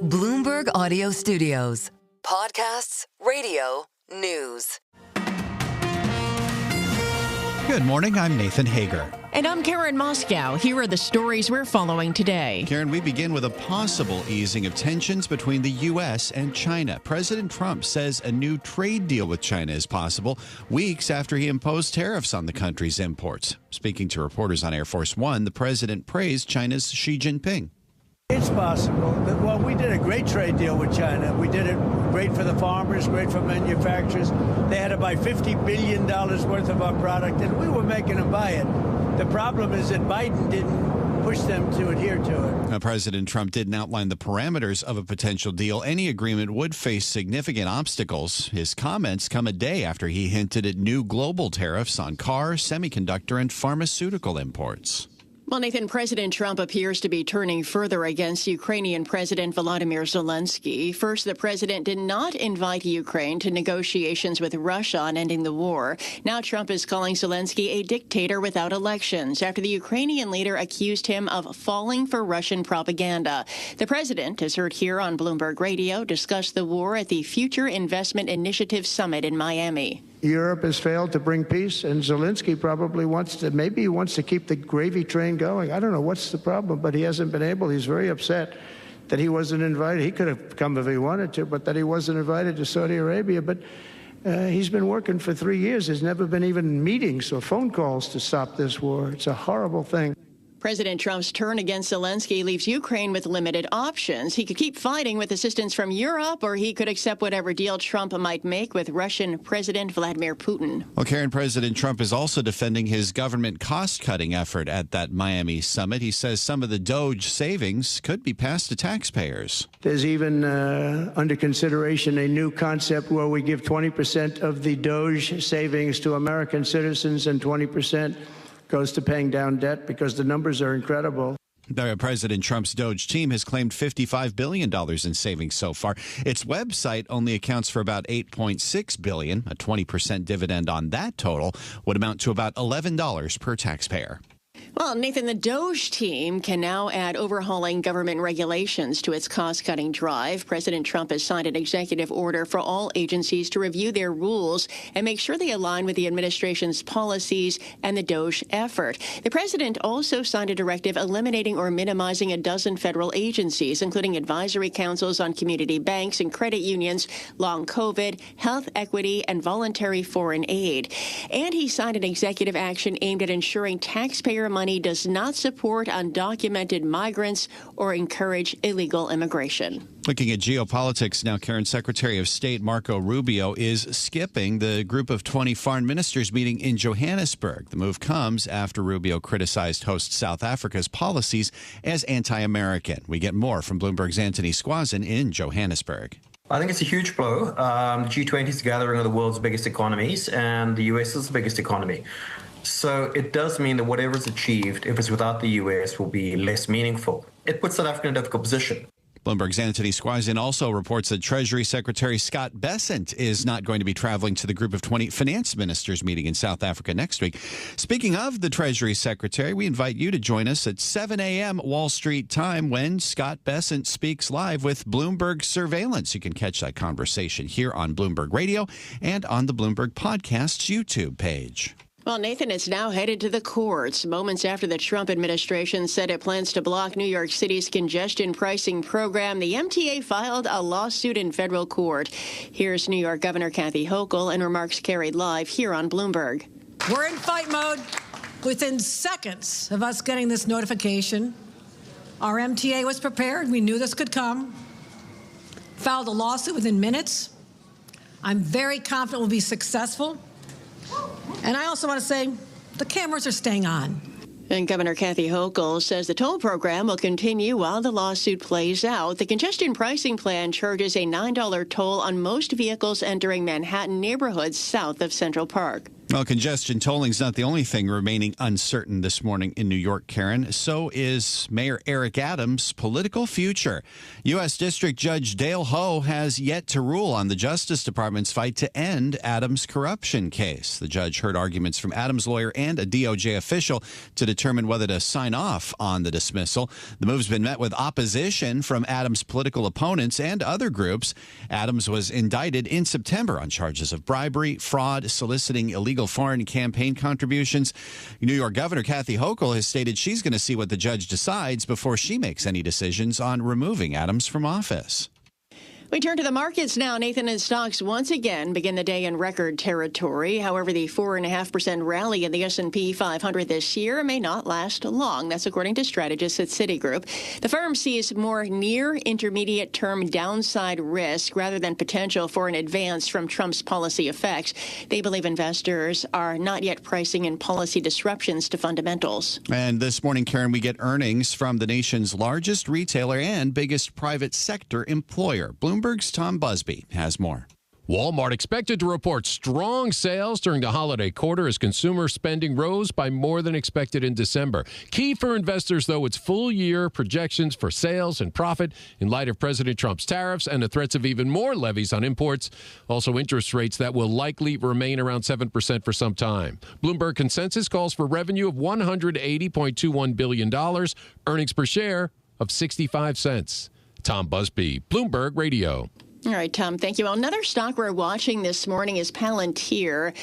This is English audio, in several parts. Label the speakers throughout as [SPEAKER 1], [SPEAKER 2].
[SPEAKER 1] Bloomberg Audio Studios. Podcasts, radio, news.
[SPEAKER 2] Good morning, I'm Nathan Hager.
[SPEAKER 3] And I'm Karen Moscow. Here are the stories we're following today.
[SPEAKER 2] Karen, we begin with a possible easing of tensions between the U.S. and China. President Trump says a new trade deal with China is possible weeks after he imposed tariffs on the country's imports. Speaking to reporters on Air Force One, the president praised China's Xi Jinping.
[SPEAKER 4] It's possible. Well, we did a great trade deal with China. We did it great for the farmers, great for manufacturers. They had to buy $50 billion worth of our product, and we were making them buy it. The problem is that Biden didn't push them to adhere to it.
[SPEAKER 2] Now, President Trump didn't outline the parameters of a potential deal. Any agreement would face significant obstacles. His comments come a day after he hinted at new global tariffs on car, semiconductor, and pharmaceutical imports.
[SPEAKER 3] Well, Nathan, President Trump appears to be turning further against Ukrainian President Volodymyr Zelenskiy. First, the president did not invite Ukraine to negotiations with Russia on ending the war. Now Trump is calling Zelensky a dictator without elections after the Ukrainian leader accused him of falling for Russian propaganda. The president, as heard here on Bloomberg Radio, discussed the war at the Future Investment Initiative Summit in Miami.
[SPEAKER 4] Europe has failed to bring peace, and Zelensky probably wants to keep the gravy train going. I don't know what's the problem, but he hasn't been able. He's very upset that he wasn't invited. He could have come if he wanted to, but that he wasn't invited to Saudi Arabia. But he's been working for 3 years. There's never been even meetings or phone calls to stop this war. It's a horrible thing.
[SPEAKER 3] President Trump's turn against Zelensky leaves Ukraine with limited options. He could keep fighting with assistance from Europe, or he could accept whatever deal Trump might make with Russian President Vladimir Putin.
[SPEAKER 2] Well, Karen, President Trump is also defending his government cost-cutting effort at that Miami summit. He says some of the DOGE savings could be passed to taxpayers.
[SPEAKER 4] There's even under consideration a new concept where we give 20% of the DOGE savings to American citizens and 20% goes to paying down debt, because the numbers are incredible.
[SPEAKER 2] President Trump's DOGE team has claimed $55 billion in savings so far. Its website only accounts for about $8.6 billion. A 20% dividend on that total would amount to about $11 per taxpayer.
[SPEAKER 3] Well, Nathan, the DOGE team can now add overhauling government regulations to its cost-cutting drive. President Trump has signed an executive order for all agencies to review their rules and make sure they align with the administration's policies and the DOGE effort. The president also signed a directive eliminating or minimizing a dozen federal agencies, including advisory councils on community banks and credit unions, long COVID, health equity, and voluntary foreign aid. And he signed an executive action aimed at ensuring taxpayer money does not support undocumented migrants or encourage illegal immigration.
[SPEAKER 2] Looking at geopolitics now, Karen, Secretary of State Marco Rubio is skipping the Group of 20 foreign ministers meeting in Johannesburg. The move comes after Rubio criticized host South Africa's policies as anti-American. We get more from Bloomberg's Anthony Squazin in Johannesburg.
[SPEAKER 5] I think it's a huge blow. The G20 is a gathering of the world's biggest economies, and the U.S. is the biggest economy. So it does mean that whatever is achieved, if it's without the U.S., will be less meaningful. It puts South Africa in a difficult position.
[SPEAKER 2] Bloomberg's Anthony Squazin also reports that Treasury Secretary Scott Bessent is not going to be traveling to the Group of 20 finance ministers meeting in South Africa next week. Speaking of the Treasury Secretary, we invite you to join us at 7 a.m. Wall Street time when Scott Bessent speaks live with Bloomberg Surveillance. You can catch that conversation here on Bloomberg Radio and on the Bloomberg Podcast's YouTube page.
[SPEAKER 3] Well, Nathan, it's now headed to the courts. Moments after the Trump administration said it plans to block New York City's congestion pricing program, the MTA filed a lawsuit in federal court. Here's New York Governor Kathy Hochul in remarks carried live here on Bloomberg.
[SPEAKER 6] We're in fight mode. Within seconds of us getting this notification, our MTA was prepared. We knew this could come. Filed a lawsuit within minutes. I'm very confident we'll be successful. And I also want to say the cameras are staying on.
[SPEAKER 3] And Governor Kathy Hochul says the toll program will continue while the lawsuit plays out. The congestion pricing plan charges a $9 toll on most vehicles entering Manhattan neighborhoods south of Central Park.
[SPEAKER 2] Well, congestion tolling is not the only thing remaining uncertain this morning in New York, Karen. So is Mayor Eric Adams' political future. U.S. District Judge Dale Ho has yet to rule on the Justice Department's fight to end Adams' corruption case. The judge heard arguments from Adams' lawyer and a DOJ official to determine whether to sign off on the dismissal. The move's been met with opposition from Adams' political opponents and other groups. Adams was indicted in September on charges of bribery, fraud, soliciting illegal foreign campaign contributions. New York Governor Kathy Hochul has stated she's going to see what the judge decides before she makes any decisions on removing Adams from office.
[SPEAKER 3] We turn to the markets now, Nathan, and stocks once again begin the day in record territory. However, the 4.5% rally in the S&P 500 this year may not last long. That's according to strategists at Citigroup. The firm sees more near intermediate term downside risk rather than potential for an advance from Trump's policy effects. They believe investors are not yet pricing in policy disruptions to fundamentals.
[SPEAKER 2] And this morning, Karen, we get earnings from the nation's largest retailer and biggest private sector employer. Bloomberg's Tom Busby has more.
[SPEAKER 7] Walmart expected to report strong sales during the holiday quarter as consumer spending rose by more than expected in December. Key for investors, though, its full-year projections for sales and profit in light of President Trump's tariffs and the threats of even more levies on imports. Also, interest rates that will likely remain around 7% for some time. Bloomberg consensus calls for revenue of $180.21 billion, earnings per share of 65 cents. Tom Busby, Bloomberg Radio.
[SPEAKER 3] All right, Tom, thank you. Well, another stock we're watching this morning is Palantir.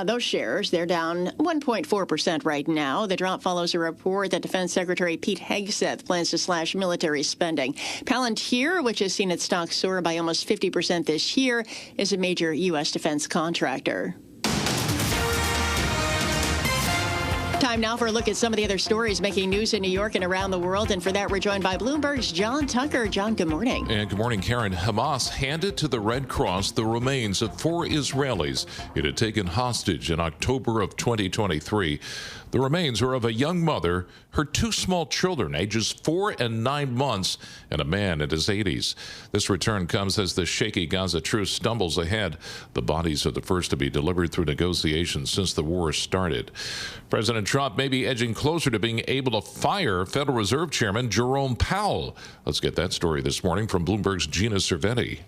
[SPEAKER 3] Those shares, they're down 1.4% right now. The drop follows a report that Defense Secretary Pete Hegseth plans to slash military spending. Palantir, which has seen its stock soar by almost 50% this year, is a major U.S. defense contractor. Time now for a look at some of the other stories making news in New York and around the world. And for that, we're joined by Bloomberg's John Tucker. John, good morning.
[SPEAKER 8] And good morning, Karen. Hamas handed to the Red Cross the remains of 4 Israelis it had taken hostage in October of 2023. The remains are of a young mother, her 2 small children, ages 4 and 9 months, and a man in his 80s. This return comes as the shaky Gaza truce stumbles ahead. The bodies are the first to be delivered through negotiations since the war started. President Trump may be edging closer to being able to fire Federal Reserve Chairman Jerome Powell. Let's get that story this morning from Bloomberg's Gina Cervetti.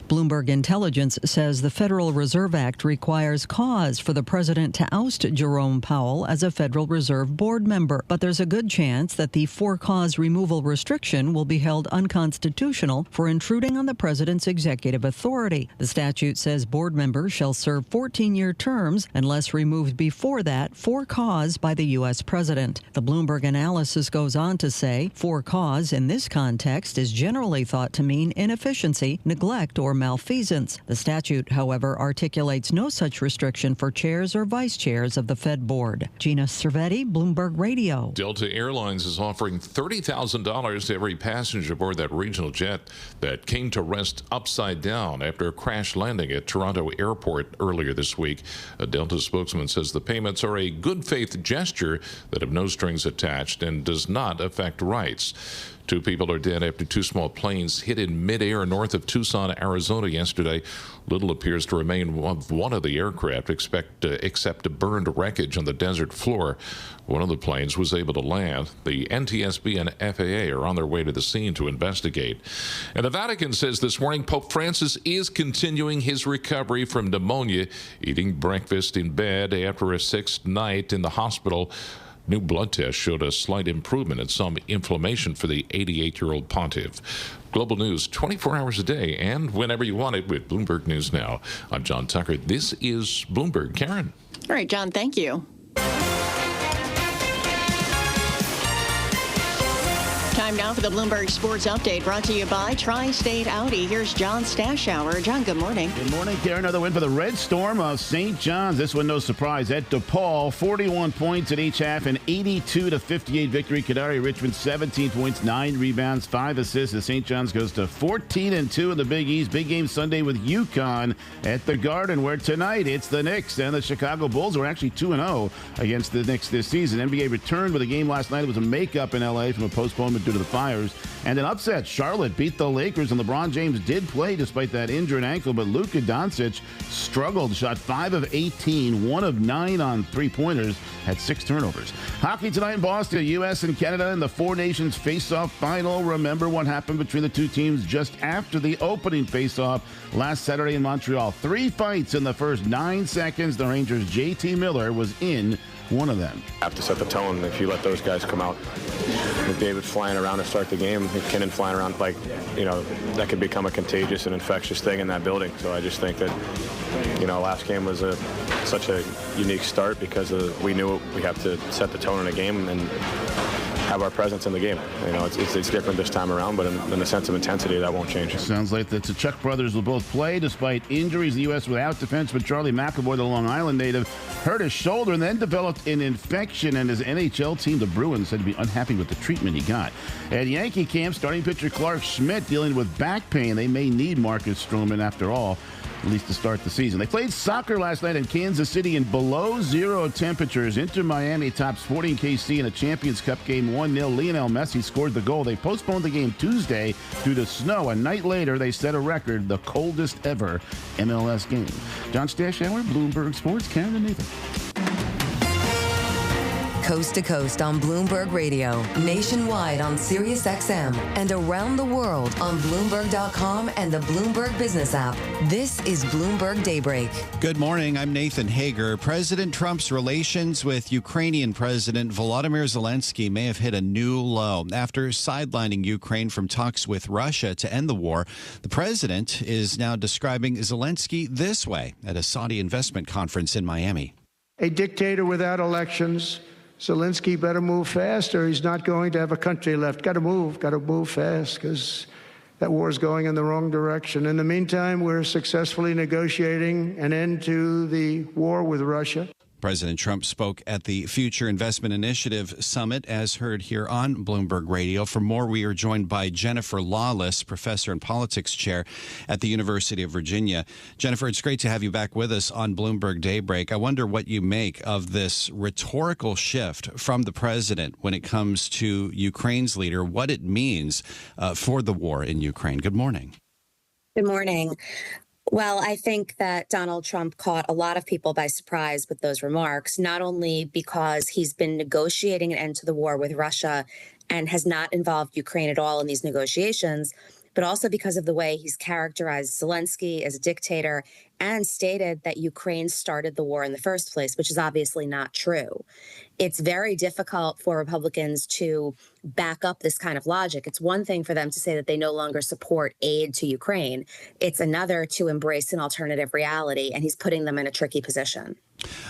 [SPEAKER 9] Bloomberg Intelligence says the Federal Reserve Act requires cause for the president to oust Jerome Powell as a Federal Reserve Board member. But there's a good chance that the for-cause removal restriction will be held unconstitutional for intruding on the president's executive authority. The statute says board members shall serve 14-year terms unless removed before that for cause by the U.S. president. The Bloomberg analysis goes on to say for cause in this context is generally thought to mean inefficiency, neglect, or malfeasance. The statute, however, articulates no such restriction for chairs or vice chairs of the Fed board. Gina Cervetti, Bloomberg Radio.
[SPEAKER 8] Delta Airlines is offering $30,000 to every passenger aboard that regional jet that came to rest upside down after a crash landing at Toronto Airport earlier this week. A Delta spokesman says the payments are a good faith gesture that have no strings attached and does not affect rights. 2 people are dead after 2 small planes hit in midair north of Tucson, Arizona yesterday. Little appears to remain of one of the aircraft, except burned wreckage on the desert floor. One of the planes was able to land. The NTSB and FAA are on their way to the scene to investigate. And the Vatican says this morning Pope Francis is continuing his recovery from pneumonia, eating breakfast in bed after a 6th night in the hospital. New blood tests showed a slight improvement and some inflammation for the 88-year-old pontiff. Global news 24 hours a day and whenever you want it with Bloomberg News Now. I'm John Tucker. This is Bloomberg. Karen.
[SPEAKER 3] All right, John, thank you. Time now for the Bloomberg Sports Update, brought to you by Tri-State Audi. Here's John Stashower. John, good morning.
[SPEAKER 10] Good morning, Karen. Another win for the Red Storm of St. John's. This one, no surprise, at DePaul. 41 points in each half, an 82-58 victory. Kadari Richmond, 17 points, 9 rebounds, 5 assists. As St. John's goes to 14-2 in the Big East. Big game Sunday with UConn at the Garden, where tonight it's the Knicks and the Chicago Bulls, who are actually 2-0 against the Knicks this season. NBA returned with a game last night. It was a makeup in L.A. from a postponement due to the the Fires. And an upset, Charlotte beat the Lakers, and LeBron James did play despite that injured ankle, but Luka Doncic struggled, shot 5 of 18, 1 of 9 on three-pointers, had 6 turnovers. Hockey tonight in Boston, U.S. and Canada in the Four Nations face-off final. Remember what happened between the two teams just after the opening face-off last Saturday in Montreal. 3 fights in the first 9 seconds. The Rangers' J.T. Miller was in one of them.
[SPEAKER 11] Have to set the tone if you let those guys come out. McDavid flying around to start the game, McKinnon flying around, that could become a contagious and infectious thing in that building. So I just think that, last game was such a unique start because we knew we have to set the tone in a game and have our presence in the game. It's different this time around, but in the sense of intensity, that won't change.
[SPEAKER 10] Sounds like the Tkachuk brothers will both play despite injuries. The U.S. without defenseman Charlie McAvoy, the Long Island native, hurt his shoulder and then developed an infection, and his NHL team, the Bruins, said to be unhappy with the treatment he got. At Yankee camp, starting pitcher Clark Schmidt dealing with back pain. They may need Marcus Stroman after all, at least to start the season. They played soccer last night in Kansas City in below zero temperatures. Inter Miami tops Sporting KC in a Champions Cup game 1-0. Lionel Messi scored the goal. They postponed the game Tuesday due to snow. A night later, they set a record, the coldest ever MLS game. John Stashauer, Bloomberg Sports, Canada, Nathan.
[SPEAKER 1] Coast to coast on Bloomberg Radio, nationwide on Sirius XM, and around the world on Bloomberg.com and the Bloomberg Business app. This is Bloomberg Daybreak.
[SPEAKER 2] Good morning. I'm Nathan Hager. President Trump's relations with Ukrainian President Volodymyr Zelenskiy may have hit a new low. After sidelining Ukraine from talks with Russia to end the war, the president is now describing Zelenskiy this way at a Saudi investment conference in Miami.
[SPEAKER 4] A dictator without elections. Zelensky better move fast, or he's not going to have a country left. Got to move fast, because that war is going in the wrong direction. In the meantime, we're successfully negotiating an end to the war with Russia.
[SPEAKER 2] President Trump spoke at the Future Investment Initiative Summit, as heard here on Bloomberg Radio. For more, we are joined by Jennifer Lawless, professor and politics chair at the University of Virginia. Jennifer, it's great to have you back with us on Bloomberg Daybreak. I wonder what you make of this rhetorical shift from the president when it comes to Ukraine's leader, what it means for the war in Ukraine. Good morning.
[SPEAKER 12] Good morning. Well, I think that Donald Trump caught a lot of people by surprise with those remarks, not only because he's been negotiating an end to the war with Russia and has not involved Ukraine at all in these negotiations, but also because of the way he's characterized Zelensky as a dictator and stated that Ukraine started the war in the first place, which is obviously not true. It's very difficult for Republicans to back up this kind of logic. It's one thing for them to say that they no longer support aid to Ukraine. It's another to embrace an alternative reality, and he's putting them in a tricky position.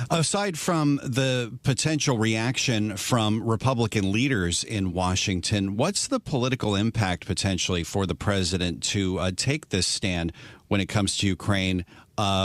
[SPEAKER 2] Aside from the potential reaction from Republican leaders in Washington, what's the political impact potentially for the president to take this stand when it comes to Ukraine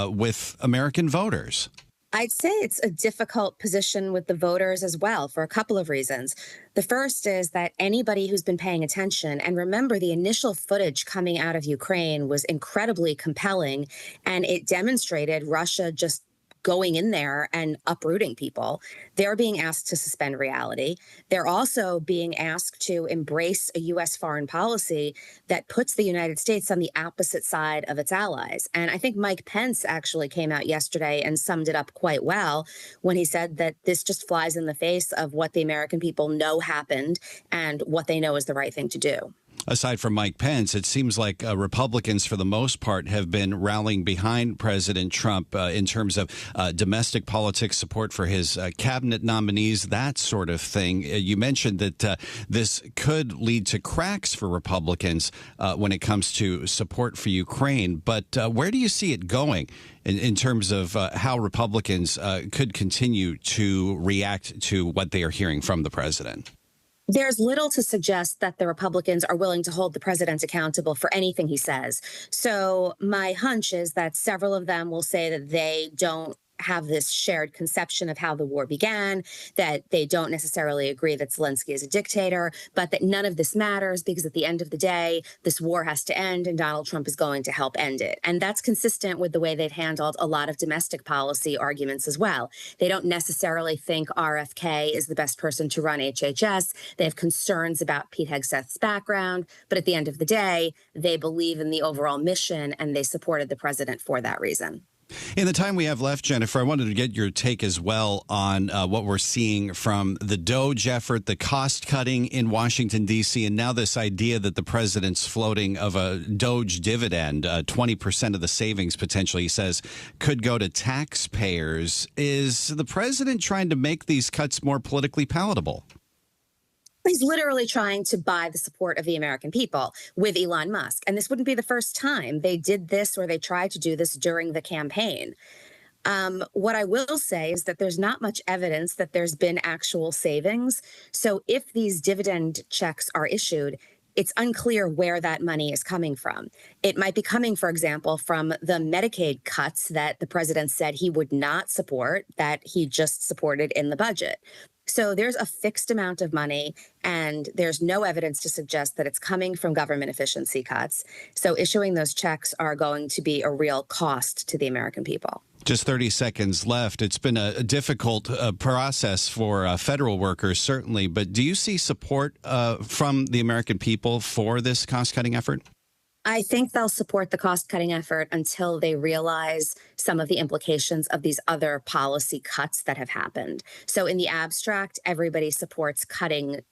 [SPEAKER 2] with American voters?
[SPEAKER 12] I'd say it's a difficult position with the voters as well for a couple of reasons. The first is that anybody who's been paying attention, and remember the initial footage coming out of Ukraine was incredibly compelling, and it demonstrated Russia just going in there and uprooting people. They're being asked to suspend reality. They're also being asked to embrace a U.S. foreign policy that puts the United States on the opposite side of its allies. And I think Mike Pence actually came out yesterday and summed it up quite well when he said that this just flies in the face of what the American people know happened and what they know is the right thing to do.
[SPEAKER 2] Aside from Mike Pence, it seems like Republicans, for the most part, have been rallying behind President Trump in terms of domestic politics, support for his cabinet nominees, that sort of thing. You mentioned that this could lead to cracks for Republicans when it comes to support for Ukraine. But where do you see it going in terms of how Republicans could continue to react to what they are hearing from the president?
[SPEAKER 12] There's little to suggest that the Republicans are willing to hold the president accountable for anything he says. So my hunch is that several of them will say that they don't have this shared conception of how the war began, that they don't necessarily agree that Zelensky is a dictator, but that none of this matters because at the end of the day, this war has to end and Donald Trump is going to help end it. And that's consistent with the way they've handled a lot of domestic policy arguments as well. They don't necessarily think RFK is the best person to run HHS. They have concerns about Pete Hegseth's background, but at the end of the day, they believe in the overall mission and they supported the president for that reason.
[SPEAKER 2] In the time we have left, Jennifer, I wanted to get your take as well on what we're seeing from the DOGE effort, the cost cutting in Washington, D.C., and now this idea that the president's floating of a DOGE dividend, 20% of the savings potentially, he says, could go to taxpayers. Is the president trying to make these cuts more politically palatable?
[SPEAKER 12] He's literally trying to buy the support of the American people with Elon Musk. And this wouldn't be the first time they did this or they tried to do this during the campaign. What I will say is that there's not much evidence that there's been actual savings. So if these dividend checks are issued, it's unclear where that money is coming from. It might be coming, for example, from the Medicaid cuts that the president said he would not support, that he just supported in the budget. So there's a fixed amount of money, and there's no evidence to suggest that it's coming from government efficiency cuts. So issuing those checks are going to be a real cost to the American people.
[SPEAKER 2] Just 30 seconds left. It's been a difficult process for federal workers, certainly. But do you see support from the American people for this cost-cutting effort?
[SPEAKER 12] I think they'll support the cost-cutting effort until they realize some of the implications of these other policy cuts that have happened. So in the abstract, everybody supports cutting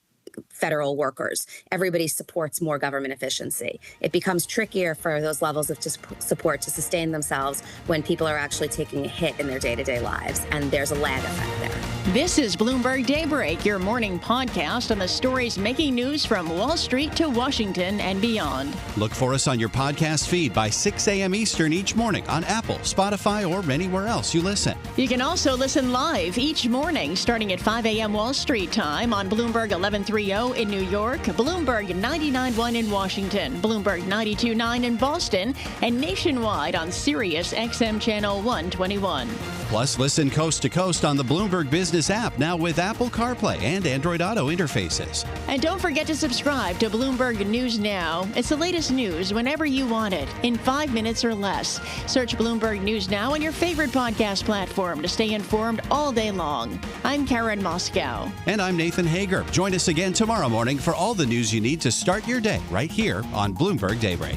[SPEAKER 12] federal workers. Everybody supports more government efficiency. It becomes trickier for those levels of support to sustain themselves when people are actually taking a hit in their day-to-day lives, and there's a lag effect there.
[SPEAKER 3] This is Bloomberg Daybreak, your morning podcast on the stories making news from Wall Street to Washington and beyond.
[SPEAKER 2] Look for us on your podcast feed by 6 a.m. Eastern each morning on Apple, Spotify, or anywhere else you listen.
[SPEAKER 3] You can also listen live each morning starting at 5 a.m. Wall Street time on Bloomberg 1130 in New York, Bloomberg 99.1 in Washington, Bloomberg 92.9 in Boston, and nationwide on Sirius XM Channel 121.
[SPEAKER 2] Plus, listen coast to coast on the Bloomberg Business app, now with Apple CarPlay and Android Auto interfaces.
[SPEAKER 3] And don't forget to subscribe to Bloomberg News Now. It's the latest news whenever you want it, in 5 minutes or less. Search Bloomberg News Now on your favorite podcast platform to stay informed all day long. I'm Karen Moscow.
[SPEAKER 2] And I'm Nathan Hager. Join us again tomorrow morning for all the news you need to start your day right here on Bloomberg Daybreak.